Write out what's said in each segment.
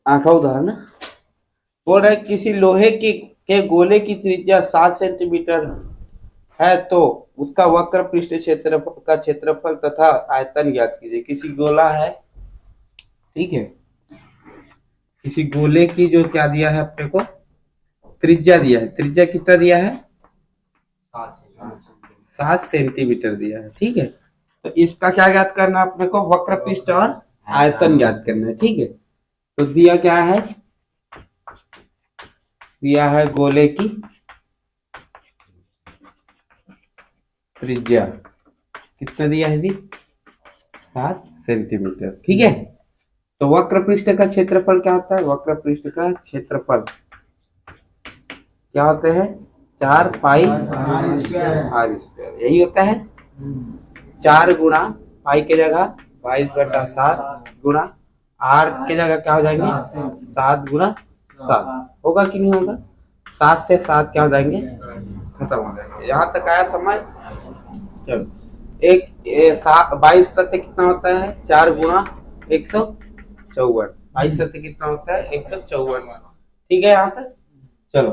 8वां उदाहरण बोल रहा है किसी लोहे के गोले की त्रिज्या 7 सेंटीमीटर है तो उसका वक्र पृष्ठ क्षेत्र का क्षेत्रफल तथा आयतन ज्ञात कीजिए। किसी गोला है, ठीक है, किसी गोले की जो क्या दिया है अपने को, त्रिज्या दिया है। त्रिज्या कितना दिया है? 7 सेंटीमीटर दिया है, ठीक है। तो इसका क्या ज्ञात करना है अपने को? वक्र पृष्ठ और आयतन ज्ञात करना है, ठीक है। तो दिया क्या है? दिया है गोले की त्रिज्या, कितना दिया है जी? 7 सेंटीमीटर, ठीक है। तो वक्र पृष्ठ का क्षेत्रफल क्या होता है? वक्र पृष्ठ का क्षेत्रफल क्या होते हैं? 4 पाई आर स्क्वायर, यही होता है। 4 गुणा पाई के जगह 22/7 गुणा आर के जगह क्या हो जाएंगे? 7 गुणा 7 होगा कि नहीं होगा? 7 से 7 क्या हो जाएंगे? खत्म हो जाएंगे। यहाँ तक आया समझ? चलो, 22 सत्य कितना होता है? 4 गुणा 154। 22 सत्य कितना होता है? 154, ठीक है यहाँ तक। चलो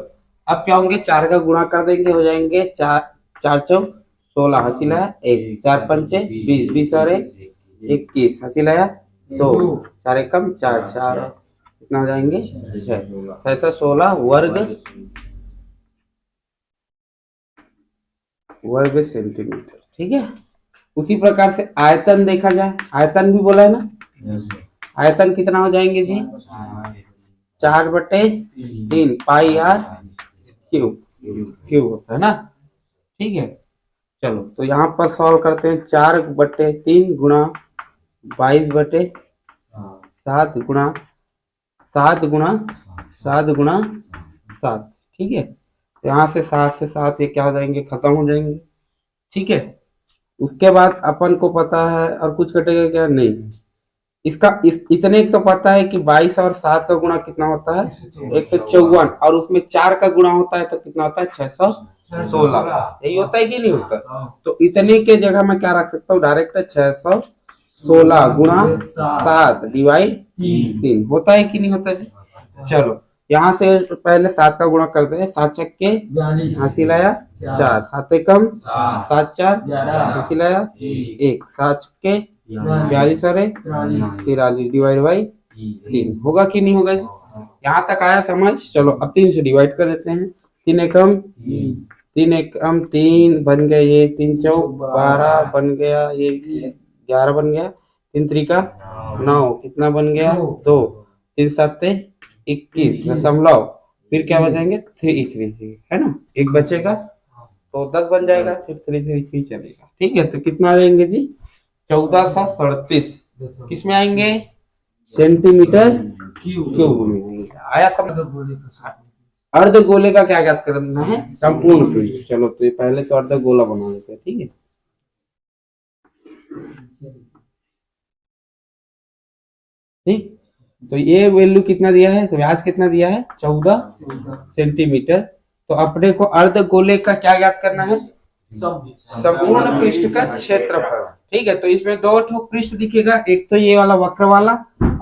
अब क्या होंगे? 4 का गुणा कर देंगे, हो जाएंगे 4 चौक 16, हंसी लाया 1, 4 पंचे 20, 20 और 1 21, हंसी लाया 2, 4 एकम 4, कितना हो जाएंगे? 6, 616 वर्ग सेंटीमीटर, ठीक है। उसी प्रकार से आयतन देखा जाए, आयतन भी बोला है ना। आयतन कितना हो जाएंगे जी? 4/3 पाई आर क्यूब होता है ना, ठीक है। चलो तो यहाँ पर सॉल्व करते हैं। 4/3 गुणा 22/7 गुणा 7 गुणा 7 गुणा 7, ठीक है। यहाँ से 7 से 7 ये क्या हो जाएंगे? खत्म हो जाएंगे, ठीक है। उसके बाद अपन को पता है और कुछ कटेगा क्या? नहीं। इसका इतने तो पता है कि 22 और 7 का गुणा कितना होता है? 154, और उसमें 4 का गुणा होता है तो कितना होता है? 616, यही होता है कि नहीं होता? तो इतने के जगह मैं क्या रख सकता हूँ? डायरेक्ट 616 गुणा 7 डिवाइड 3 होता है कि नहीं होता है? चलो यहाँ से पहले 7 का गुणा करते हैं। 7 छक्के हंसी लाया 4, 7 एकम 7, 4 हंसी लाया 1, 7 छक्के 42 और 43 डिवाइड बाई 3 होगा कि नहीं होगा? यहाँ तक आया समझ? चलो अब 3 से डिवाइड कर देते हैं। 3 एकम 3 बन गया, ये 3 चौक 12 बन गया, ये 11 बन गया, 3 त्रिका 9, कितना बन गया? 2, 3 7 21 दशमलव, फिर क्या बचाएंगे? 3 है ना, एक बचेगा तो 10 बन जाएगा, फिर 3 चलेगा, ठीक है। तो कितना आ जाएंगे जी? 1437 किसमें आएंगे? सेंटीमीटर क्यूब में आएंगे। आया समझ? अर्ध गोले का क्या ज्ञात करना है? संपूर्ण पृष्ठ। चलो तो ये पहले तो अर्ध गोला बना लेते हैं, ठीक है। ठीक, तो ये वैल्यू कितना दिया है? तो व्यास कितना दिया है? 14 सेंटीमीटर। तो अपने को अर्ध गोले का क्या ज्ञात करना है? संपूर्ण पृष्ठ का क्षेत्रफल, ठीक है। तो इसमें 2 पृष्ठ दिखेगा, एक तो ये वाला वक्र वाला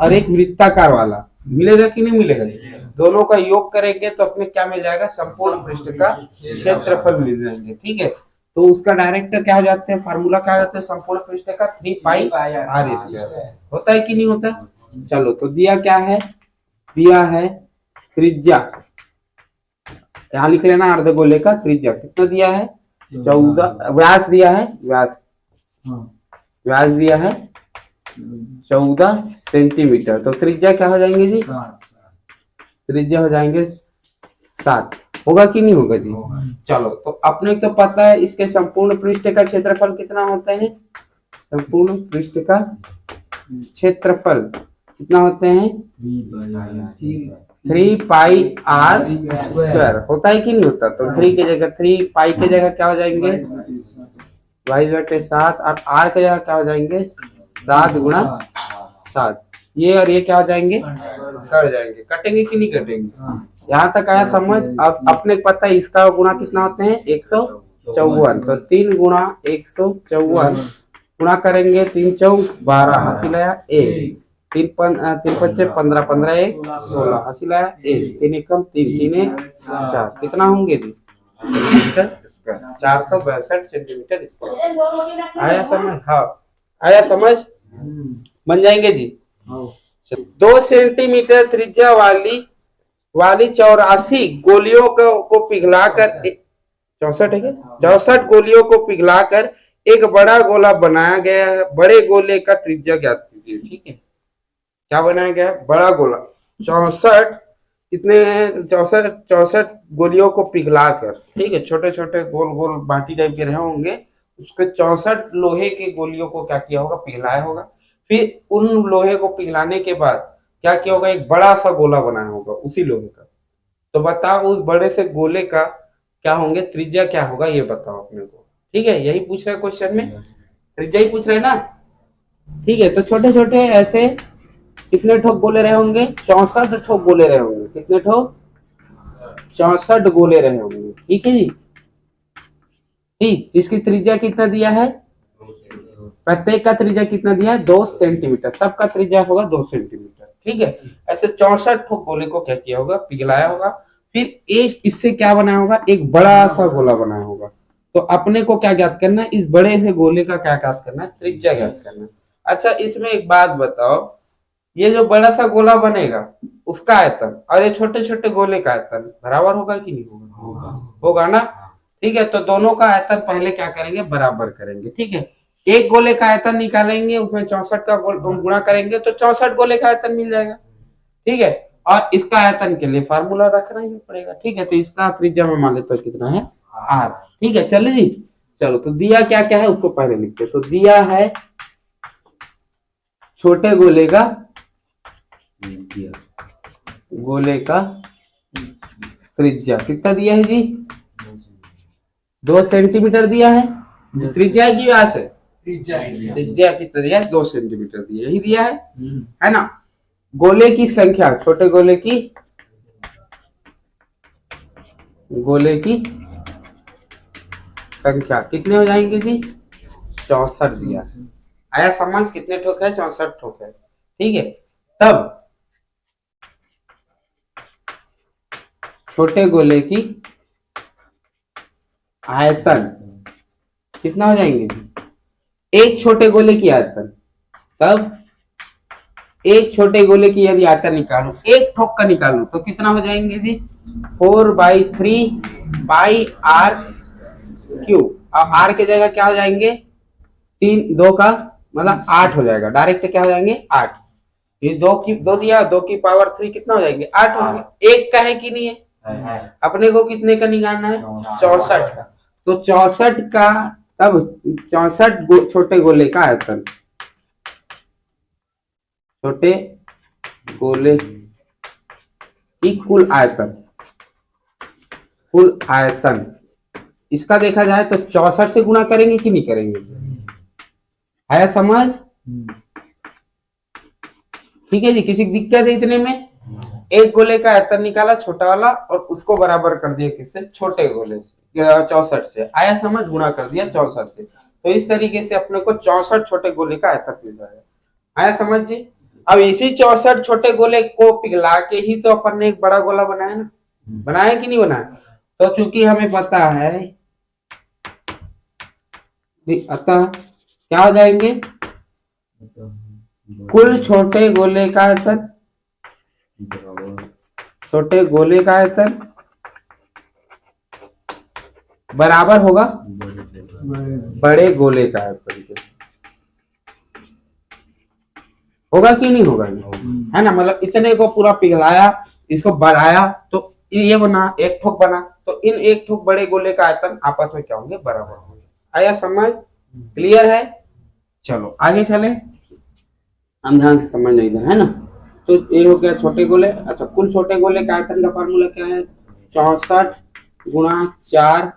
और एक वृत्ताकार वाला, मिलेगा कि नहीं मिलेगा? दोनों का योग करेंगे तो अपने क्या मिल जाएगा? संपूर्ण पृष्ठ का क्षेत्रफल मिल जाएंगे, ठीक है। तो उसका डायरेक्ट क्या हो जाते हैं? फार्मूला क्या हो जाता है संपूर्ण पृष्ठ का? 3 पाई आर स्क्वायर होता है कि नहीं होता? चलो तो दिया क्या है? दिया है त्रिज्या, यहाँ लिख लेना अर्धगोले का त्रिज्या कितना दिया है? 14। व्यास दिया है, व्यास दिया है 14 सेंटीमीटर। तो त्रिज्या क्या हो जाएंगे जी? त्रिज्या हो जाएंगे 7, होगा कि नहीं होगा जी? चलो तो अपने को पता है इसके संपूर्ण पृष्ठ का क्षेत्रफल कितना होता है? संपूर्ण पृष्ठ का क्षेत्रफल कितना होते हैं? 3 पाई आर स्क्वायर होता है कि नहीं होता? तो 3 के जगह 3 पाई के जगह क्या हो जाएंगे? 22/7 और आर के जगह क्या हो जाएंगे? 7 गुणा 7। ये और ये क्या हो जाएंगे? कट जाएंगे। कटेंगे कि नहीं कटेंगे? यहाँ तक आया समझ? अब अपने पता है इसका गुणा कितना होते हैं? 154। तो 3 गुणा 154 गुणा करेंगे, 3 चौक 12 हंसी लाया 1, तीन पंचे 15, 15 एक 16, अस्सी लाया एक, तीन एकम तीन, तीन एक 4, कितना होंगे G centimetre square, 462 centimetre square. आया समझ? हाँ आया समझ, बन जाएंगे जी। 2 सेंटीमीटर त्रिज्या वाली 84 गोलियों को पिघलाकर 64 है क्या, 64 गोलियों को पिघलाकर एक बड़ा गोला बनाया गया है। बड़े गोले का त्रिज्या ज्ञात कीजिए। ठीक है, क्या बनाया गया है? बड़ा गोला 64, कितने हैं? 64 गोलियों को पिघलाकर, ठीक है, छोटे छोटे गोल गोल बाटी टाइप के रहे होंगे, उसके 64 लोहे के गोलियों को क्या किया होगा? पिघलाया होगा। फिर उन लोहे को पिघलाने के बाद क्या किया होगा? एक बड़ा सा गोला बनाया होगा उसी लोहे का। तो बताओ उस बड़े से गोले का क्या होंगे? त्रिज्या क्या होगा? ये बताओ अपने को। ठीक है, यही पूछ रहे क्वेश्चन में, त्रिज्या ही पूछ रहे ना। ठीक है, तो छोटे छोटे ऐसे कितने ठोक गोले रहे होंगे? 64 ठोक गोले रहे होंगे। कितने ठोक? 64 गोले रहे होंगे। ठीक है जी। ठीक, इसकी त्रिज्या कितना दिया है? प्रत्येक का त्रिज्या कितना दिया है? 2 सेंटीमीटर। सबका त्रिज्या होगा 2 सेंटीमीटर। ठीक है, ऐसे 64 ठोक गोले को क्या किया होगा? पिघलाया होगा। फिर एक इससे क्या बनाया होगा? एक बड़ा सा गोला बनाया होगा। तो अपने को क्या ज्ञात करना है? इस बड़े से गोले का क्या ज्ञात करना है? त्रिज्या ज्ञात करना है। अच्छा, इसमें एक बात बताओ, ये जो बड़ा सा गोला बनेगा उसका आयतन और ये छोटे छोटे गोले का आयतन बराबर होगा कि नहीं होगा? होगा ना। ठीक है, तो दोनों का आयतन पहले क्या करेंगे? बराबर करेंगे। ठीक है, एक गोले का आयतन निकालेंगे, उसमें 64 का गुणा करेंगे तो 64 गोले का आयतन मिल जाएगा। ठीक है, और इसका आयतन के लिए फार्मूला रखना ही पड़ेगा। ठीक है, तो इसका त्रिज्या में मान लेते कितना है? आर। ठीक है, चलिए जी। चलो, तो दिया क्या क्या है उसको पहले लिखते। तो दिया है छोटे गोले का त्रिज्या कितना दिया है जी? 2 सेंटीमीटर दिया है। त्रिज्या की व्यास है, त्रिज्या कितना दिया है? 2 सेंटीमीटर दिया, यही दिया है ना। गोले की संख्या, छोटे गोले की संख्या कितने हो जाएंगे जी? 64 दिया। आया समझ? कितने ठोक है? 64 ठोक है। ठीक है, तब छोटे गोले की आयतन कितना हो जाएंगे जी? एक छोटे गोले की आयतन, तब एक छोटे गोले की यदि आयतन निकालू, एक ठोक का निकालू तो कितना हो जाएंगे जी? 4/3 पाई आर क्यू। अब आर के जगह क्या हो जाएंगे? 3 2 का मतलब 8 हो जाएगा। डायरेक्ट क्या हो जाएंगे? 8। ये 2 दिया, 2 की पावर 3 कितना हो जाएंगे? 8 होंगे। एक का है कि नहीं है? अपने को कितने का निकालना है? 64 का। तो 64 का, तब 64 छोटे गोले का आयतन, छोटे गोले की कुल आयतन इसका देखा जाए तो 64 से गुणा करेंगे कि नहीं करेंगे? आया समझ? ठीक है जी। किसी की दिक्कत है इतने में? एक गोले का आयतन निकाला छोटा वाला और उसको बराबर कर दिया किससे? छोटे गोले 64 से। आया समझ? गुणा कर दिया 64 से। तो इस तरीके से अपने को 64 छोटे गोले का आयतन मिल जाएगा। आया समझ जी? अब इसी 64 छोटे गोले को पिघला के ही तो अपन ने एक बड़ा गोला बनाया ना। बनाया कि नहीं बनाया? तो चूंकि हमें पता है, अतः क्या हो जाएंगे? कुल छोटे गोले का आयतन, छोटे गोले का आयतन बराबर होगा बड़े गोले का आयतन के। होगा कि नहीं होगा? है ना। मतलब इतने को पूरा पिघलाया, इसको बढ़ाया तो ये बना, एक ठोक बना। तो इन एक ठोक बड़े गोले का आयतन आपस में क्या होंगे? बराबर होंगे। आया समझ? क्लियर है? चलो आगे चले, हम ध्यान से समझ नहीं है ना। तो ये हो गया छोटे गोले। अच्छा, कुल छोटे गोले का आयतन का फार्मूला क्या है? 64 गुणा 4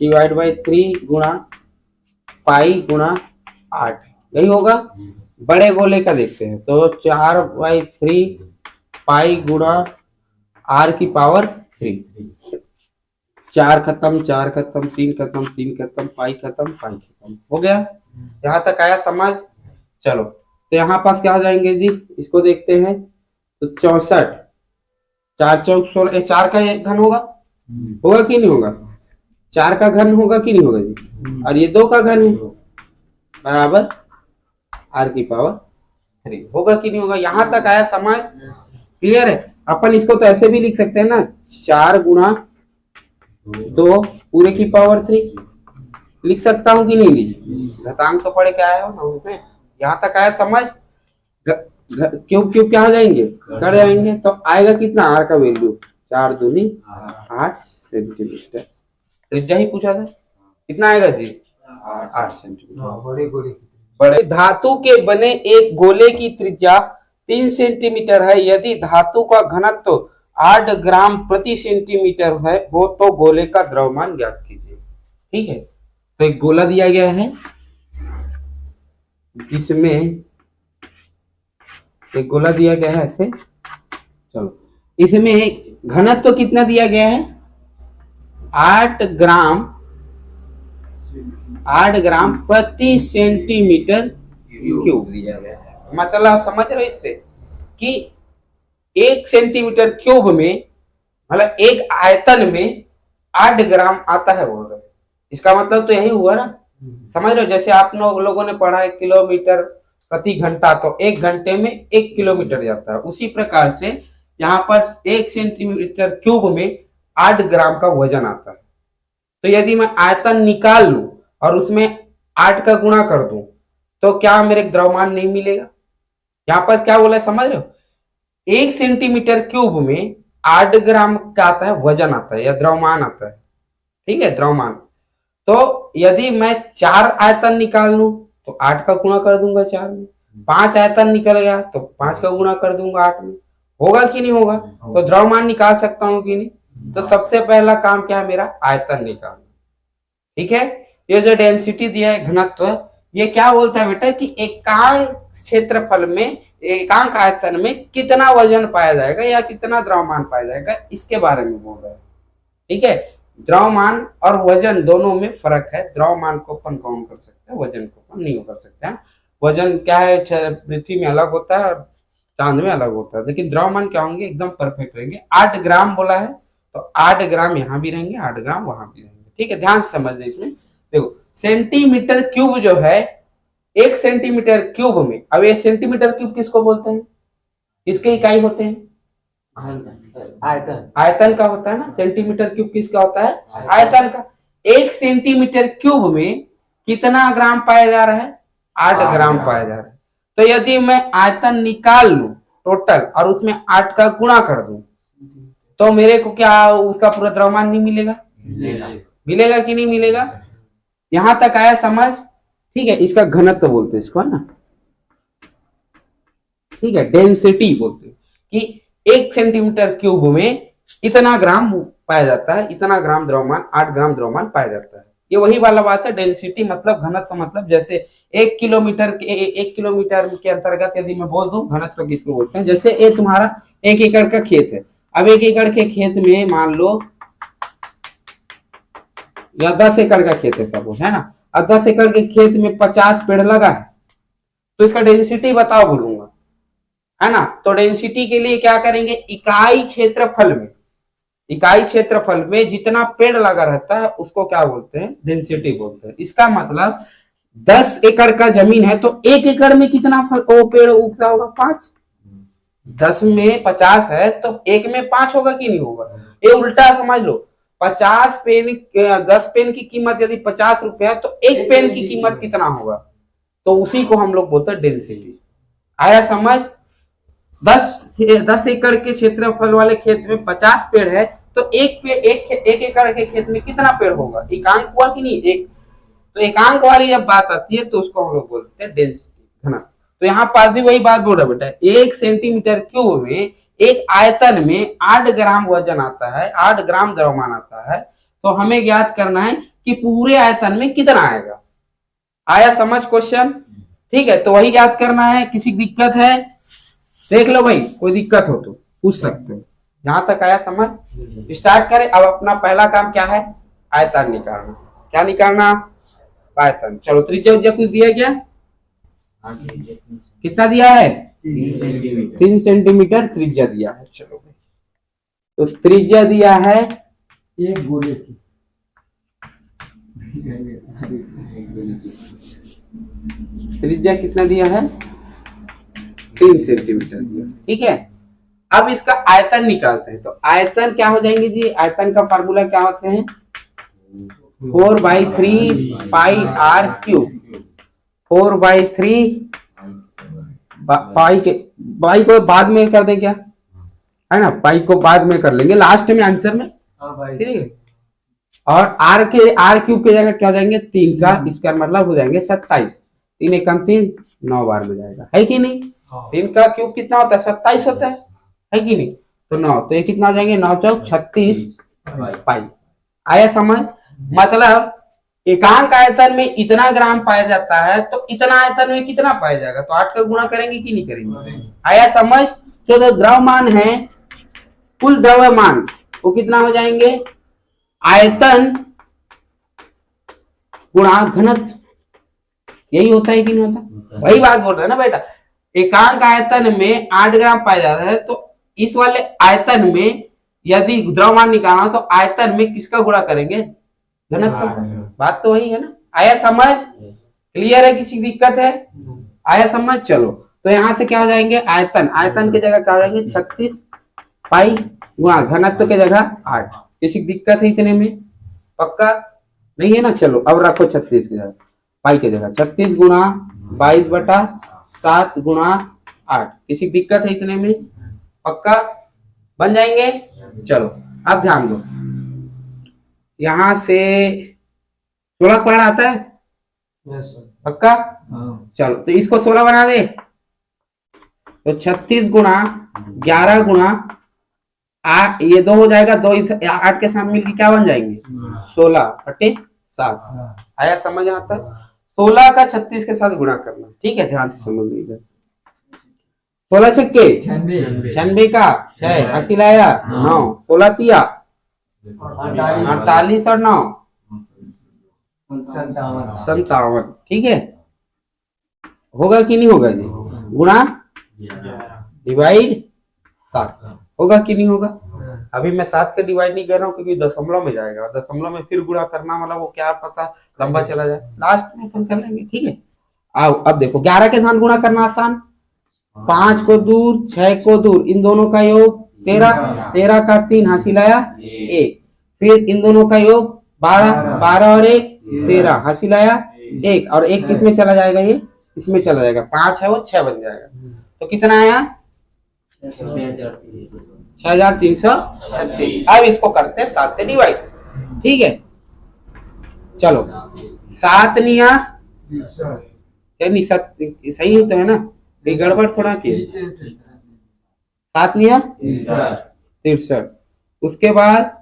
डिवाइड बाई 3 गुणा पाई गुणा 8, यही होगा। बड़े गोले का देखते हैं तो 4/3 पाई गुणा r की पावर 3। 4 खत्म, 4 खत्म, 3 खत्म, 3 खत्म, पाई खत्म, पाई खत्म। हो गया? यहां तक आया समझ? चलो तो यहाँ पास क्या हो जाएंगे जी, इसको देखते हैं तो 64, 4 चौक 16, 4 का एक घन होगा कि नहीं होगा, 4 का घन होगा कि नहीं होगा जी, और ये 2 का घन है बराबर r⁻³ होगा कि नहीं होगा। यहां तक आया समझ, क्लियर है। अपन इसको तो ऐसे भी लिख सकते हैं ना, 4 गुणा 2 पूरे की पावर 3 लिख सकता हूं कि नहीं लिख, घातांक तो पढ़े के आया हो ना उसमें। यहाँ तक आया समझ, क्यूब क्यूब क्या हो जाएंगे, कर जाएंगे, तो आएगा कितना r का वैल्यू 4 दूनी 8 सेंटीमीटर। त्रिज्या ही पूछा था, कितना आएगा जी 8 सेंटीमीटर। बड़े धातु के बने एक गोले की त्रिज्या 3 सेंटीमीटर है, यदि धातु का घनत्व 8 ग्राम प्रति सेंटीमीटर है हो तो गोले का द्रव्यमान ज्ञात कीजिए। ठीक है, तो एक गोला दिया गया है जिसमें एक गोला दिया गया है ऐसे, चलो इसमें घनत्व कितना दिया गया है 8 ग्राम प्रति सेंटीमीटर क्यूब दिया गया है। मतलब समझ रहे हो इससे कि 1 सेंटीमीटर क्यूब में मतलब एक आयतन में 8 ग्राम आता है बोल रहे। इसका मतलब तो यही हुआ ना, समझ रहे हो। जैसे आप लोगों ने पढ़ा है किलोमीटर प्रति घंटा, तो 1 घंटे में 1 किलोमीटर जाता है। उसी प्रकार से यहाँ पर 1 सेंटीमीटर क्यूब में 8 ग्राम का वजन आता है। तो यदि मैं आयतन निकाल लूं और उसमें 8 का गुणा कर दूं तो क्या मेरे द्रव्यमान नहीं मिलेगा। यहाँ पर क्या बोला है समझ रहे हो, 1 सेंटीमीटर क्यूब में 8 ग्राम का आता है वजन आता है या द्रव्यमान आता है। ठीक है, द्रव्यमान। तो यदि मैं 4 आयतन निकाल लूं तो 8 का गुणा कर दूंगा 4 में, 5 आयतन निकल गया तो 5 का गुणा कर दूंगा 8 में, होगा कि नहीं होगा। तो द्रव्यमान निकाल सकता हूं कि नहीं। तो सबसे पहला काम क्या है मेरा, आयतन निकालना। ठीक है, ये जो डेंसिटी दिया है घनत्व, ये क्या बोलता है बेटा कि एकांक क्षेत्रफल में एकांक आयतन में कितना वजन पाया जाएगा या कितना द्रव्यमान पाया जाएगा, इसके बारे में बोल रहा है। ठीक है, द्रव्यमान और वजन दोनों में फर्क है। द्रव्यमान को अपन काउंट कर सकते हैं, वजन को अपन नहीं कर सकते हैं। वजन क्या है पृथ्वी में अलग होता है और चांद में अलग होता है, लेकिन द्रव्यमान क्या होंगे एकदम परफेक्ट रहेंगे। 8 ग्राम बोला है तो 8 ग्राम यहाँ भी रहेंगे, 8 ग्राम वहां भी रहेंगे। ठीक है, ध्यान से समझ इसमें। देखो सेंटीमीटर क्यूब जो है, 1 सेंटीमीटर क्यूब में, अब ये सेंटीमीटर क्यूब किसको बोलते हैं, किसके इकाई होते हैं, आयतन का होता है ना। सेंटीमीटर क्यूब किसका होता है, आयतन का। 1 सेंटीमीटर क्यूब में कितना ग्राम पाया जा रहा है, 8 ग्राम पाया जा रहा है। तो यदि मैं आयतन निकाल लूं टोटल और उसमें 8 का गुणा कर दूं तो मेरे को क्या उसका पूरा द्रव्यमान नहीं मिलेगा, मिलेगा कि नहीं मिलेगा। यहां तक आया समझ। ठीक है, इसका घनत्व बोलते हैं इसको, है ना। ठीक है, डेंसिटी बोलते हैं कि 1 सेंटीमीटर क्यूब में इतना ग्राम पाया जाता है, इतना ग्राम द्रव्यमान, 8 ग्राम द्रव्यमान पाया जाता है। ये वही वाला बात है, डेंसिटी मतलब घनत्व। मतलब जैसे 1 किलोमीटर के अंतर्गत यदि मैं बोल दूं घनत्व किसको बोलते हैं। जैसे ये तुम्हारा 1 एकड़ का खेत है। अब 1 एकड़ के खेत में मान लो या 10 एकड़ का खेत है सब, है ना। अब 10 एकड़ के खेत में 50 पेड़ लगा है, तो इसका डेंसिटी बताओ बोलूंगा, है ना। तो डेंसिटी के लिए क्या करेंगे, इकाई क्षेत्रफल में जितना पेड़ लगा रहता है उसको क्या बोलते हैं, डेंसिटी बोलते हैं। इसका मतलब 10 एकड़ का जमीन है तो 1 एकड़ में कितना पेड़ उगता होगा, 5। 10 में 50 है तो 1 में 5 होगा कि नहीं होगा। ये उल्टा समझ लो, 50 पेन 10 पेन की कीमत यदि 50 रुपए है तो 1 पेन की कीमत कितना होगा, तो उसी को हम लोग बोलते हैं डेंसिटी। आया समझ। 10 एकड़ के क्षेत्रफल वाले खेत में 50 पेड़ है तो 1 एकड़ के खेत में कितना पेड़ होगा, एकांक हुआ कि नहीं, एक। तो एकांक वाली जब बात आती है तो उसको हम लोग बोलते हैं डेंसिटी, है ना। तो यहाँ पास भी वही बात बोल रहा बेटा, 1 सेंटीमीटर क्यूब में एक आयतन में 8 ग्राम वजन आता है, 8 ग्राम द्रव्यमान आता है। तो हमें ज्ञात करना है कि पूरे आयतन में कितना आएगा। आया समझ क्वेश्चन। ठीक है, तो वही ज्ञात करना है। किसी दिक्कत है देख लो भाई, कोई दिक्कत हो तो पूछ सकते हो। यहां तक आया समझ। स्टार्ट करें। अब अपना पहला काम क्या है, आयतन निकालना। क्या निकालना, आयतन। चलो त्रिज्या कुछ दिया गया, कितना दिया है? 3 सेंटीमीटर। 3 सेंटीमीटर त्रिज्या दिया है। चलो भाई, तो त्रिज्या दिया है एक गोले की। त्रिज्या कितना दिया है? 3 सेंटीमीटर दिया। ठीक है, अब इसका आयतन निकालते हैं। तो आयतन क्या हो जाएंगे जी? आयतन का फार्मूला क्या होते हैं? 4/3 पाई आर क्यूब। 4/3 पाई के, पाई को बाद में कर दें क्या, है ना? पाई को बाद में कर लेंगे लास्ट में आंसर में। हाँ भाई। ठीक है, और आर क्यूब की जगह क्या हो जाएंगे? 3 का स्क्वायर मतलब हो जाएंगे 27। 3 एकम 3, 9 बार में जाएगा, है कि नहीं? 3 का क्यूब कितना होता है? 27 होता है कि नहीं? तो 9, तो ये कितना हो जाएंगे? 9 चौक 36 पाई। आया समझ? मतलब एकांक आयतन में इतना ग्राम पाया जाता है, तो इतना आयतन में कितना पाया जाएगा? तो 8 का गुणा करेंगे कि नहीं करेंगे? आया समझ? तो जो द्रव्यमान है, कुल द्रव्यमान वो कितना हो जाएंगे? आयतन गुणा घनत्व। यही होता है कि नहीं होता? वही बात बोल रहे हैं ना बेटा। एकांक आयतन में 8 ग्राम पाया जाता है, तो इस वाले आयतन में यदि द्रव्यमान निकालना हो तो आयतन में किसका गुणा करेंगे? घनत्व। बात तो वही है ना। आया समझ? क्लियर है? किसी दिक्कत है? आया समझ? चलो, तो यहां से क्या हो जाएंगे? आयतन, आयतन की जगह क्या हो जाएंगे? 36 पाई गुणा घनत्व की जगह 8। किसी दिक्कत है इतने में? पक्का नहीं है ना? चलो, अब रखो 36 की जगह, पाई की जगह 36 गुणा 22/7 गुणा 8। किसी दिक्कत है इतने में? पक्का बन जाएंगे। चलो, अब ध्यान दो, यहां से 16 पॉइंट आता है। पक्का? चलो, तो इसको 16 बना दे। तो 36 गुणा 11 गुणा 8, ये 2 हो जाएगा। 2 8 के साथ मिलकर क्या बन जाएंगे? 16/7। आया समझ? आता है 16 का 36 के साथ गुणा करना। ठीक है, ध्यान से समझ लीजिए। 16 छक्के 96 का 6 80 लाया 9, 16 तिया 48 और 9 57। ठीक है, होगा कि नहीं होगा जी? गुणा डिवाइड 7 होगा कि नहीं होगा? अभी मैं 7 का डिवाइड नहीं कर रहा हूँ क्योंकि दशमलव में जाएगा। दशमलव में फिर गुणा करना मतलब वो क्या पता लंबा चला जाए, लास्ट में अपन कर लेंगे। ठीक है, आओ अब देखो 11 के साथ गुणा करना आसान। 5 को दूर 6 को दूर, इन दोनों का योग 13, 13 का 3 हासिल आया 1। फिर इन दोनों का योग 12, 12 और 1 13 हासिल आया 1। और 1 किसमें चला जाएगा? ये इसमें चला जाएगा। 5 है वो 6 बन जाएगा। तो कितना आया? 6336। अब इसको करते हैं 7 से डिवाइड। ठीक है, चलो 7 निया सही होता है ना? ये गड़बड़ थोड़ा की 7 निया 63। उसके बाद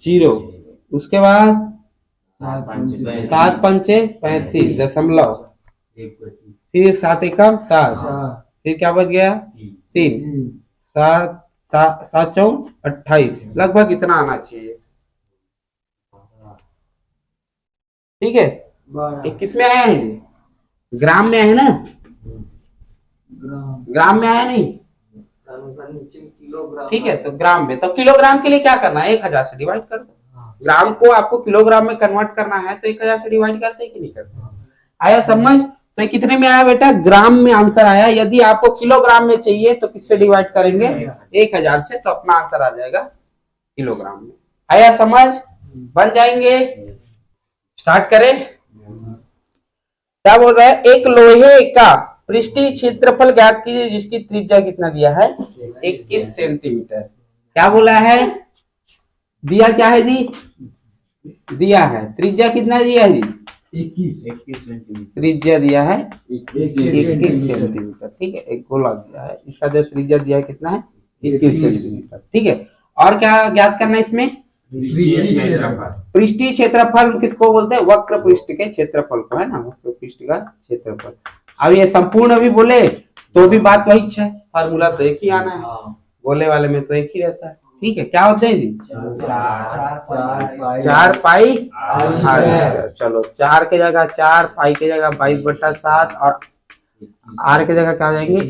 0, उसके बाद 7 पंचे 35 दशमलव, फिर 7 एकम 7, फिर क्या बच गया? 3, 7 चौक 28। लगभग इतना आना चाहिए। ठीक है, किस में आया है? ग्राम में है ना? ग्राम में आया नहीं? ठीक है, तो ग्राम में, तो किलोग्राम के लिए क्या करना है? 1000 से डिवाइड कर दो। ग्राम को आपको किलोग्राम में कन्वर्ट करना है तो 1000 से डिवाइड करते कि नहीं करते? आया समझ? तो कितने में आया बेटा? ग्राम में आंसर आया। यदि आपको किलोग्राम में चाहिए तो किससे डिवाइड करेंगे? 1000 से, तो अपना आंसर आ जाएगा किलोग्राम में। आया समझ? बन जाएंगे। स्टार्ट करें। क्या बोल रहा है? एक लोहे का पृष्ठीय क्षेत्रफल ज्ञात कीजिए जिसकी त्रिज्या कितना दिया है? 21 सेंटीमीटर। क्या बोला है? दिया क्या है जी? दिया है त्रिज्या कितना दिया है जी? 21 सेंटीमीटर। त्रिज्या दिया है 21 सेंटीमीटर। ठीक है, एक गोला दिया है, इसका जो त्रिज्या दिया है कितना है? 21 सेंटीमीटर। ठीक है, और क्या ज्ञात करना है इसमें? पृष्ठीय क्षेत्रफल किसको बोलते हैं? वक्र पृष्ठ के क्षेत्रफल को, है ना? वक्र पृष्ठ का क्षेत्रफल। अब ये संपूर्ण भी बोले तो भी बात वही है, फार्मूला तो एक ही आना है, बोले वाले में तो एक ही रहता है। ठीक है, क्या होते हैं जी? 4 पाई r²। चलो 4 के जगह 4, पाई के जगह 22/7 और आर की जगह क्या हो जाएंगे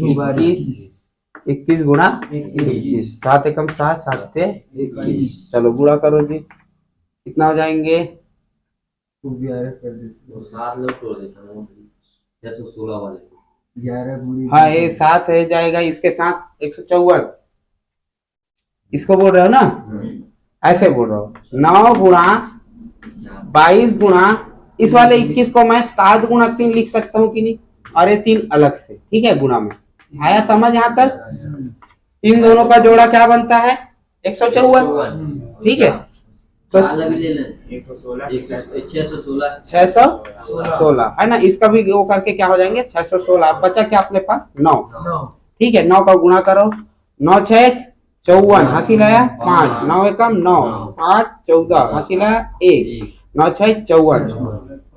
21 गुणा 21 7 एकम 7 7 से 21 चलो गुणा करो जी कितना हो जाएंगे तो 11 कर देते तो 7 लोग तोड़ देता हूँ 616 वाले 11 गुणी हाँ ये 7 है जाएगा इसके साथ 154 इसको बोल रहे हो ना ऐसे बोल रहा हूँ 9 गुणा 22 गुणा इस वाले 21 को मैं 7 गुणा 3 लिख सकता हूँ कि नहीं और ये 3 अलग से ठीक है गुणा में आया समझ यहाँ तक इन दोनों का जोड़ा क्या बनता है 154 ठीक है तो अलग ले लें 616 है ना इसका भी वो करके क्या हो जाएंगे 616 बचा क्या अपने पास 9 ठीक है 9 का गुणा करो 9 6 54 हासिल लाया 5 9 एकम 9 5 14 हासिल लाया 1 9 6 54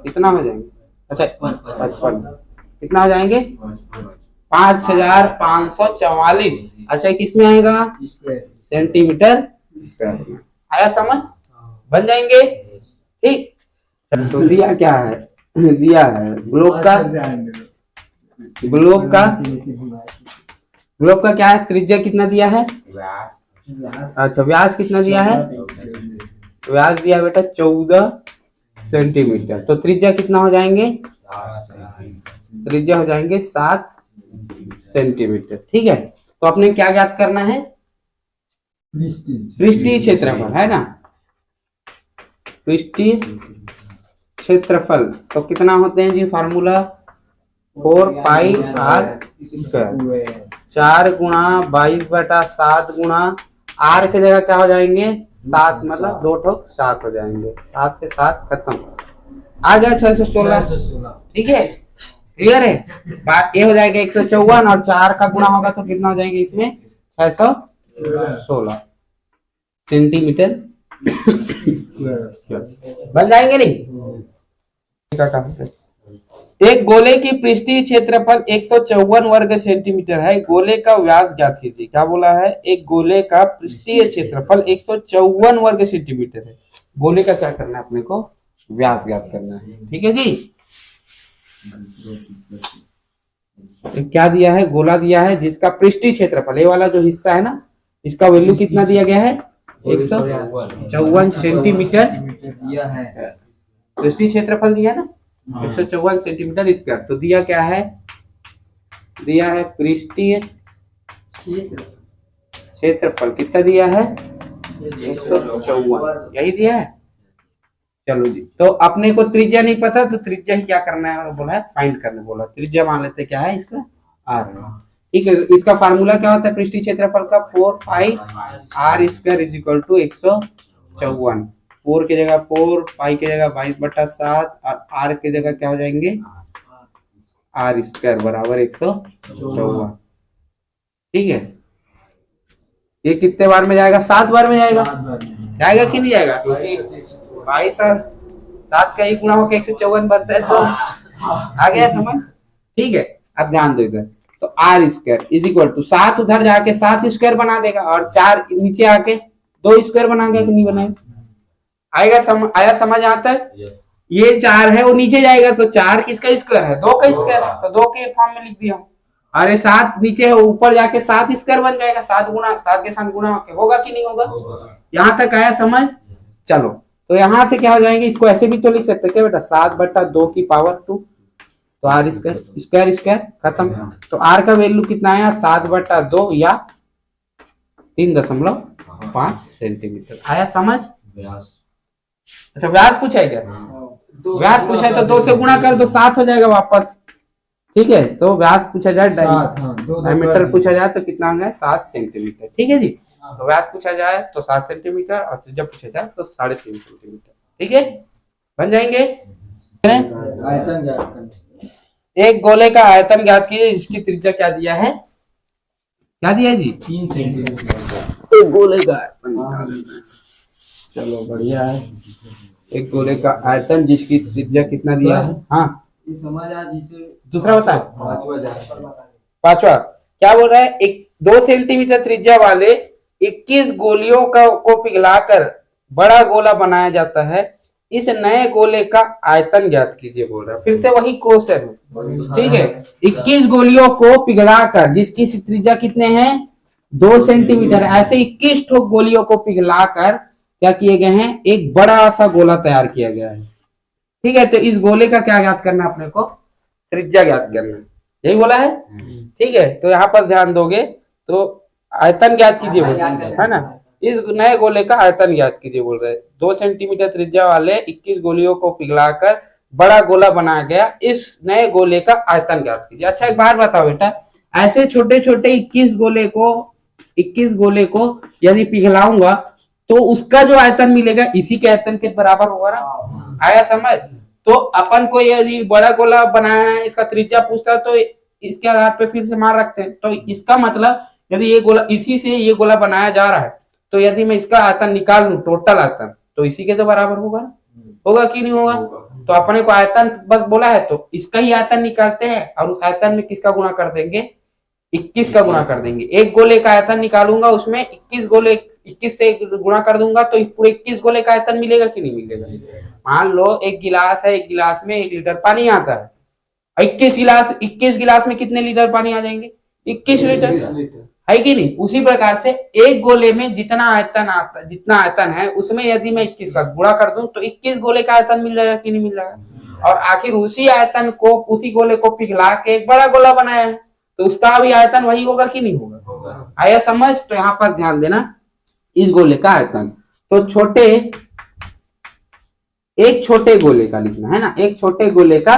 कितना हो जाएंगे अच्छा 55 कितना हो जाएंगे 5544 अच्छा किस में आएगा सेंटीमीटर स्क्वायर में आया समझ बन जाएंगे ठीक तो दिया क्या है दिया है ग्लोब का क्या है त्रिज्या कितना दिया है अच्छा व्यास कितना दिया है व्यास दिया बेटा 14 सेंटीमीटर तो त्रिज्या कितना हो जाएंगे त्रिज्या हो जाएंगे 7 सेंटीमीटर ठीक है तो अपने क्या ज्ञात करना है पृष्ठीय क्षेत्रफल है ना पृष्ठीय क्षेत्रफल तो कितना होते हैं जी फार्मूला 4 पाई आर स्क्वायर 4 गुणा 22/7 गुणा आर की जगह क्या हो जाएंगे 7 मतलब 2 ठोक 7 हो जाएंगे 7 से 7 खत्म आ गया 616 ठीक है क्लियर है ये हो जाएगा 154 और 4 का गुणा होगा तो कितना हो जाएंगे इसमें 616 सेंटीमीटर बन जाएंगे नहीं एक गोले की पृष्ठीय क्षेत्रफल 154 वर्ग सेंटीमीटर है गोले का व्यास ज्ञात कीजिए क्या बोला है एक गोले का पृष्ठीय क्षेत्रफल 154 वर्ग सेंटीमीटर है गोले का क्या करना है अपने को व्यास ज्ञात करना है ठीक है जी क्या दिया है गोला दिया है जिसका पृष्ठीय क्षेत्रफल ये वाला जो हिस्सा है ना इसका वैल्यू कितना दिया गया है 154 सेंटीमीटर दिया है पृष्ठीय क्षेत्रफल दिया ना 154 सेंटीमीटर स्क्वायर तो दिया क्या है दिया है पृष्ठीय क्षेत्रफल कितना दिया है 154 यही दिया है चलो जी तो अपने को त्रिज्या नहीं पता तो त्रिज्या ही क्या करना है बोला है फाइंड करने बोला त्रिज्या मान लेते क्या है इसका आर ठीक है इसका फार्मूला क्या होता है पृष्ठीय क्षेत्रफल का 4 pi r square is equal to 154 4 की जगह 4 पाई की जगह 22/7 और आर की जगह क्या हो जाएंगे आर स्क्वायर बराबर 154 ठीक है ये कितने बार में जाएगा 7 बार में जाएगा जाएगा कि नहीं जाएगा क्योंकि 22 और 7 का ही गुणा होकर 154 बनता है तो आ गया समझ ठीक है अब ध्यान दो इधर तो R square is equal to 7 उधर जाके 7 स्क्वायर बना देगा और 4 नीचे आके 2 स्क्वायर बनाएगा कि नहीं बनाएगा आएगा आया समझ आता है ये 4 है वो नीचे जाएगा तो 4 किसका स्क्वायर है 2 का स्क्वायर है तो 2 के फॉर्म में लिख दिया अरे 7 नीचे है ऊपर जाके 7 स्क्वायर बन जाएगा 7 गुणा 7 के साथ गुणा होगा कि नहीं होगा यहाँ तक आया समझ चलो तो यहाँ से क्या हो जाएंगे इसको ऐसे भी तो लिख सकते क्या बेटा 7/2 की पावर 2 तो आर स्क्वायर स्क्वायर खत्म तो आर का वैल्यू कितना आया 7/2 या 3.5 सेंटीमीटर आया समझ अच्छा व्यास पूछा है क्या व्यास पूछा है तो 2 से गुणा कर दो 7 हो जाएगा वापस ठीक है तो व्यास पूछा जाए डायमीटर पूछा जाए तो कितना हो गया 7 सेंटीमीटर ठीक है जी तो व्यास पूछा जाए तो 7 सेंटीमीटर और त्रिज्या पूछा जाए तो 3.5 सेंटीमीटर ठीक है बन जाएंगे एक गोले का आयतन ज्ञात कीजिए जिसकी त्रिज्या क्या दिया है क्या दिया है जी 3 सेंटीमीटर एक गोले का आयतन चलो बढ़िया है एक गोले का आयतन जिसकी त्रिज्या कितना दिया है हाँ ये समझ आ जिसे दूसरा बता पांचवा क्या बोल रहा है 2 सेंटीमीटर त्रिज्या वाले 21 गोलियों को पिघलाकर बड़ा गोला बनाया जाता है इस नए गोले का आयतन ज्ञात कीजिए बोल रहा है। फिर से वही क्वेश्चन है, ठीक है। 21 गोलियों को पिघलाकर, जिसकी त्रिज्या कितने हैं 2 सेंटीमीटर, ऐसे 21 ठोक गोलियों को पिघलाकर क्या किए गए हैं, एक बड़ा सा गोला तैयार किया गया है, ठीक है। तो इस गोले का क्या ज्ञात करना है अपने को, त्रिज्या ज्ञात करना है, यही बोला है, ठीक है। तो यहाँ पर ध्यान दोगे तो आयतन ज्ञात कीजिए बोल रहे हैं, है ना। इस नए गोले का आयतन ज्ञात कीजिए बोल रहे हैं। 2 सेंटीमीटर त्रिज्या वाले 21 गोलियों को पिघलाकर बड़ा गोला बनाया गया, इस नए गोले का आयतन ज्ञात कीजिए। अच्छा एक बात बताओ बेटा, ऐसे छोटे छोटे 21 गोले को यदि पिघलाऊंगा तो उसका जो आयतन मिलेगा इसी के आयतन के बराबर होगा ना, आया समझ। तो अपन को यदि बड़ा गोला बनाना है, इसका त्रिज्या पूछता है तो इसके आधार पे फिर से मान रखते हैं। तो इसका मतलब यदि ये गोला, इसी से ये गोला बनाया जा रहा है, तो यदि मैं इसका आयतन निकाल लूं टोटल आयतन, तो इसी के तो बराबर होगा, होगा कि नहीं होगा। तो अपने को आयतन बस बोला है तो इसका ही आयतन निकालते हैं और उस आयतन में किसका गुणा कर देंगे, 21 का गुणा कर देंगे। एक गोले का आयतन निकालूंगा, उसमें 21 से गुणा कर दूंगा तो पूरे 21 गोले का आयतन मिलेगा कि नहीं मिलेगा। मान लो एक गिलास है, एक गिलास में 1 लीटर पानी आता है, 21 गिलास में कितने लीटर पानी आ जाएंगे, 21 लीटर, है कि नहीं। उसी प्रकार से एक गोले में जितना आयतन है उसमें यदि मैं 21 का गुणा कर दूं तो 21 गोले का आयतन मिल जाएगा कि नहीं मिल जाएगा। और आखिर उसी आयतन को, उसी गोले को पिघला के एक बड़ा गोला बनाया है, तो उसका भी आयतन वही होगा कि नहीं होगा, आया समझ। तो यहाँ पर ध्यान देना, इस गोले का आयतन तो एक छोटे गोले का लिखना है ना, एक छोटे गोले का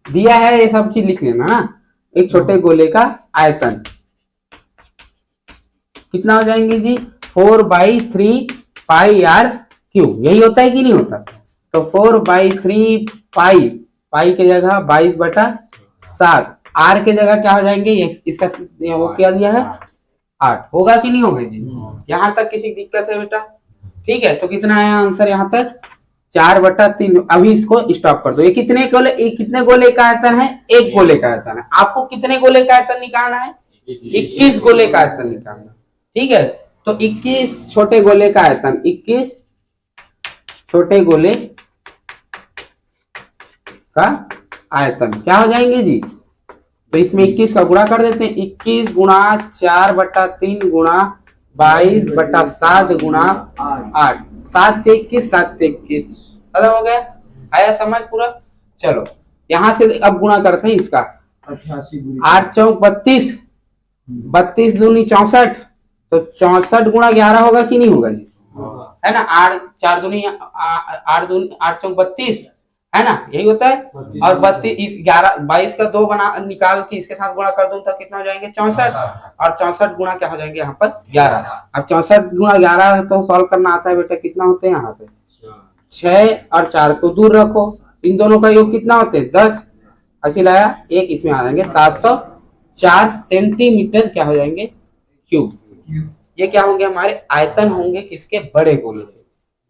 दिया है, ये सब चीज लिख लेना ना। एक छोटे गोले का आयतन कितना हो जाएंगे जी, 4/3 पाई आर क्यूब, यही होता है कि नहीं होता। तो 4/3 पाई के जगह 22/7, आर के जगह क्या हो जाएंगे, इसका वो क्या दिया है 8, होगा कि नहीं होगा जी। यहाँ तक किसी दिक्कत है बेटा, ठीक है। तो कितना है आंसर यहाँ तक 4/3। अभी इसको स्टॉप कर दो। ये कितने गोले का आयतन है, एक गोले का आयतन है। आपको कितने गोले का आयतन निकालना है, 21 गोले का आयतन निकालना, ठीक है। तो 21 छोटे गोले का आयतन, 21 छोटे गोले का आयतन क्या हो जाएंगे जी। तो इसमें 21 का गुणा कर देते हैं, 21 गुणा 4/3 गुणा 22/7 गुणा 8, 7 से 21, 7 से 21 खत्म हो गया, आया समझ पूरा। चलो यहां से अब गुणा करते हैं इसका, 8 चौक 32, 32 दूनी 64, तो 64 गुणा 11 होगा कि नहीं होगा जी, है ना। 8 4 दूनी 8 चौक 32 है ना, यही होता है। और 32 11 22 का 2 बना निकाल के इसके साथ गुणा कर दूं तो कितना हो जाएंगे 64, और 64 गुणा क्या हो जाएंगे यहाँ पर 11। अब 64 गुणा 11 तो सॉल्व करना आता है बेटा, कितना होते हैं यहाँ से 6 और 4 को दूर रखो, इन दोनों का योग कितना होते हैं 10, 80 लाया 1, इसमें आ जाएंगे 704 सेंटीमीटर क्या हो जाएंगे क्यूब। ये क्या होंगे हमारे आयतन होंगे किसके, बड़े गोले के।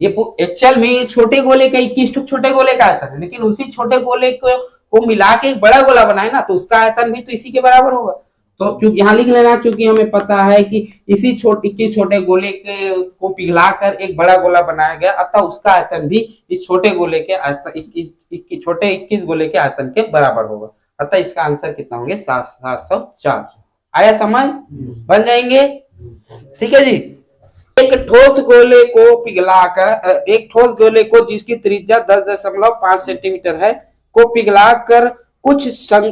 ये एक्चुअल में छोटे गोले का 21 छोटे गोले का आयतन है, लेकिन उसी छोटे गोले को मिला के एक बड़ा गोला बनाए ना, तो उसका आयतन भी तो इसी के बराबर होगा। तो यहाँ लिख लेना, क्योंकि हमें पता है कि इसी छोटे गोले को पिघलाकर एक बड़ा गोला बनाया गया, अतः उसका आयतन भी इस छोटे गोले के छोटे 21 गोले के आयतन के बराबर होगा। अतः इसका आंसर कितना होंगे 704। आया समझ, बन जाएंगे, ठीक है जी। एक ठोस गोले को पिघलाकर, एक ठोस गोले को जिसकी त्रिज्या 10.5 सेंटीमीटर है को पिघलाकर कुछ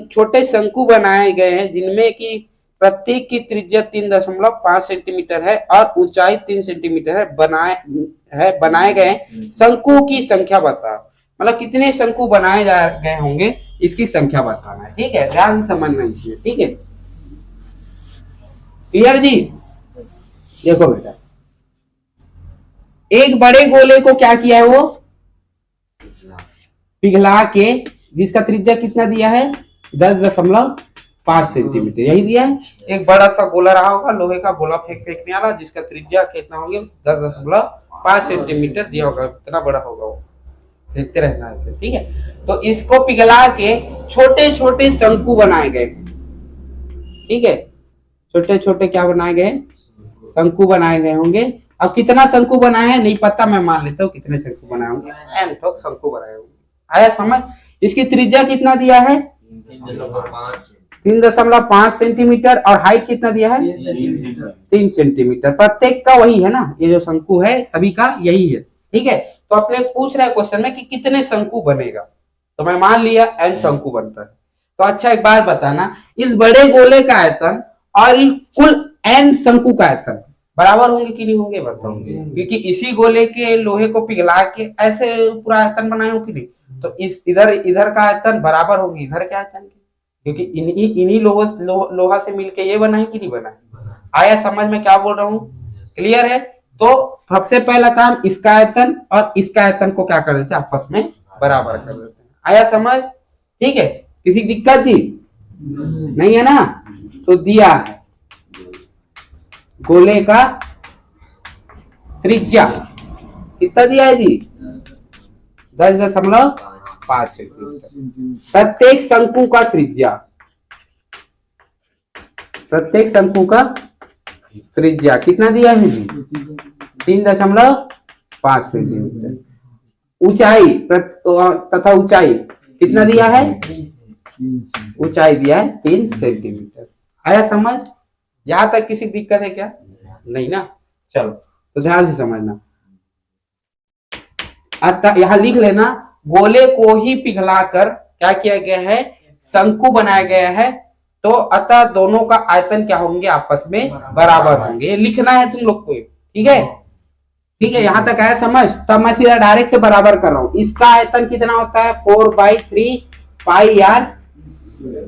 छोटे शंकु बनाए गए हैं, जिनमें कि प्रत्येक की त्रिज्या 3.5 सेंटीमीटर है और ऊंचाई 3 सेंटीमीटर है। बनाए गए शंकु की संख्या बता, मतलब कितने शंकु बनाए गए होंगे इसकी संख्या बताना है, ठीक है। ध्यान से समझना चाहिए, ठीक है, क्लियर जी। देखो बेटा, एक बड़े गोले को क्या किया है, वो पिघला के, जिसका त्रिज्या कितना दिया है 10.5 सेंटीमीटर, यही दिया है। एक बड़ा सा गोला रहा होगा, लोहे का गोला फेंकने वाला, जिसका त्रिज्या कितना होंगे 10.5 सेंटीमीटर दिया होगा, कितना बड़ा होगा वो देखते रहना ऐसे, ठीक है। तो इसको पिघला के छोटे छोटे शंकु बनाए गए, ठीक है, छोटे छोटे क्या बनाए गए शंकु बनाए गए होंगे, अब कितना शंकु बनाया है नहीं पता, मैं मान लेता हूँ कितने शंकु बनाए होंगे, n ठोक शंकु बनाए होंगे। आया समझ? इसकी त्रिज्या कितना दिया है? 3.5 सेंटीमीटर और हाइट कितना दिया है? 3 सेंटीमीटर। प्रत्येक का वही है ना, ये जो शंकु है सभी का यही है। ठीक है, तो अपने पूछ रहा है क्वेश्चन में कि कितने शंकु बनेगा, तो मैं मान लिया n शंकु बनता है। तो अच्छा एक बात बताना, इस बड़े गोले का आयतन और कुल n शंकु का आयतन बराबर होंगे कि नहीं होंगे? बताओगे, क्योंकि इसी गोले के लोहे को पिघला के ऐसे पूरा आयतन बनाए हो कि नहीं, तो इस इधर का आयतन बराबर होगी इधर के आयतन के, क्योंकि इन्हीं लोहा से मिलके ये बना है कि नहीं बना है। आया समझ में क्या बोल रहा हूँ? क्लियर है? तो सबसे पहला काम इसका आयतन और इसका आयतन को क्या कर देते हैं? आपस में बराबर कर देते हैं। आया समझ? ठीक है, किसी दिक्कत जी नहीं है ना? तो दिया है गोले का त्रिज्या कितना दिया है जी? 10.5 सेंटीमीटर। प्रत्येक शंकु का त्रिज्या, प्रत्येक शंकु का त्रिज्या कितना दिया है जी? 3.5 सेंटीमीटर। ऊंचाई तथा ऊंचाई कितना दिया है? ऊंचाई दिया है 3 सेंटीमीटर। आया समझ? यहां तक किसी दिक्कत है क्या? नहीं ना? चलो तो ध्यान से समझना। अतः यहां लिख लेना, गोले को ही पिघलाकर क्या किया गया है? शंकु बनाया गया है। तो अतः दोनों का आयतन क्या होंगे? आपस में बराबर होंगे। ये लिखना है तुम लोग को, ठीक है? ठीक है, यहां तक आया समझ? तब मैं सीधा डायरेक्ट बराबर कर रहा हूं। इसका आयतन कितना होता है? 4/3 पाई आर।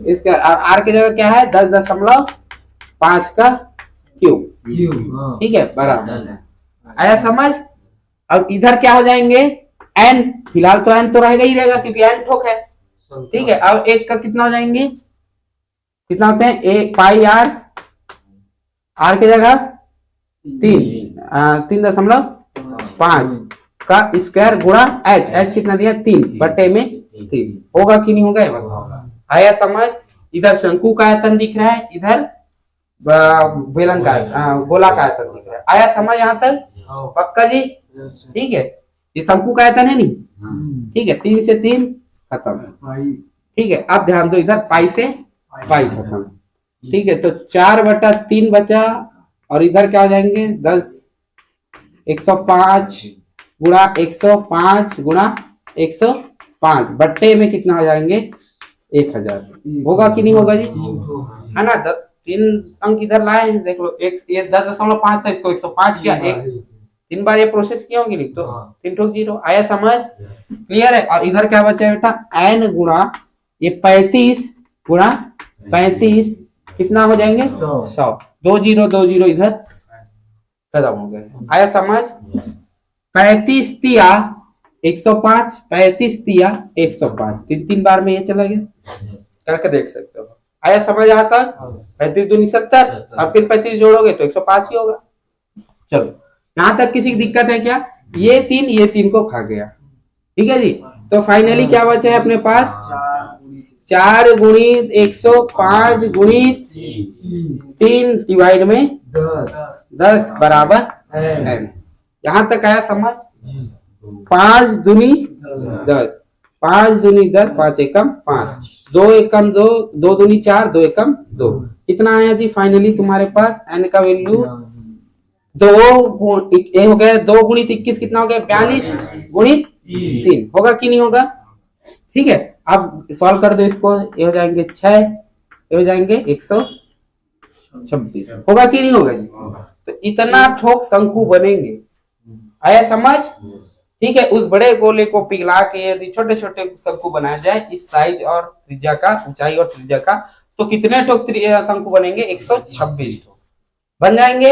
इसका आर की जगह क्या है? 10.5 का क्यूब। ठीक है, बराबर। आया समझ? अब इधर क्या हो जाएंगे? n, फिलहाल तो n तो रहेगा ही रहेगा क्योंकि n ठोक है। ठीक है, अब एक का कितना हो जाएंगे? कितना होते हैं? 1 पाई आर, आर की जगह 3.5 का स्क्वायर गुणा h। h कितना दिया? 3/3 होगा कि नहीं होगा? ये बताओ। आया समझ? इधर शंकु का आयतन दिख रहा है, इधर बेलन का गोला का आयतन दिख रहा है। आया समझ यहां तक? पक्का जी? ठीक है, ये शंकु का आयतन है नहीं? ठीक है, 3 से 3 खत्म। ठीक है, अब ध्यान दो, इधर पाई से पाई खत्म। ठीक है, तो 4/3 बचा और इधर क्या हो जाएंगे? 105 गुणा 105 गुणा 105 बट्टे में कितना हो जाएंगे? 1000। होगा कि नहीं होगा जी? है ना? 3 अंक इधर लाए हैं, देख लो। ये 10.5 था, इसको 105 किया, 3 बार ये प्रोसेस किया होगी नहीं, तो 3 ठोक 0। आया समझ? क्लियर है? और इधर क्या बचा बेटा? n गुणा ये 35 गुणा 35 कितना हो जाएंगे? 100। 2 0 इधर खत्म हो गए। आया समझ? 35 तिया 105, 35 तिया 105, 3 बार में ये चला गया, करके देख सकते हो। आया समझ? यहां तक 35 दूनी 70, अब फिर 35 जोड़ोगे तो 105 ही होगा। चलो, यहां तक किसी की दिक्कत है क्या? ये 3 को खा गया। ठीक है जी, तो फाइनली क्या बचा है अपने पास? 4 गुणित 105 गुणित 3 डिवाइड में 10 बराबर n। यहां तक आया समझ? 5 दूनी 10, 5 दूनी 10, 5 एकम 5, 2 एकम 2, 2 दूनी 4, 2 एकम 2। कितना आया जी फाइनली तुम्हारे पास? n का वैल्यू 2 हो गया। 2 गुणित 21 कितना हो गया? 42 गुणित 3 होगा कि नहीं होगा? ठीक है, अब सॉल्व कर दो इसको। ये हो जाएंगे 6, ये हो जाएंगे 126। होगा कि नहीं होगा जी? तो इतना ठोक शंकु बनेंगे। आया समझ? ठीक है, उस बड़े गोले को पिघला के यदि छोटे छोटे शंकु बनाया जाए इस साइज और त्रिज्या का, ऊंचाई और त्रिज्या का, तो कितने ठोक शंकु बनेंगे? 126 ठोक बन जाएंगे।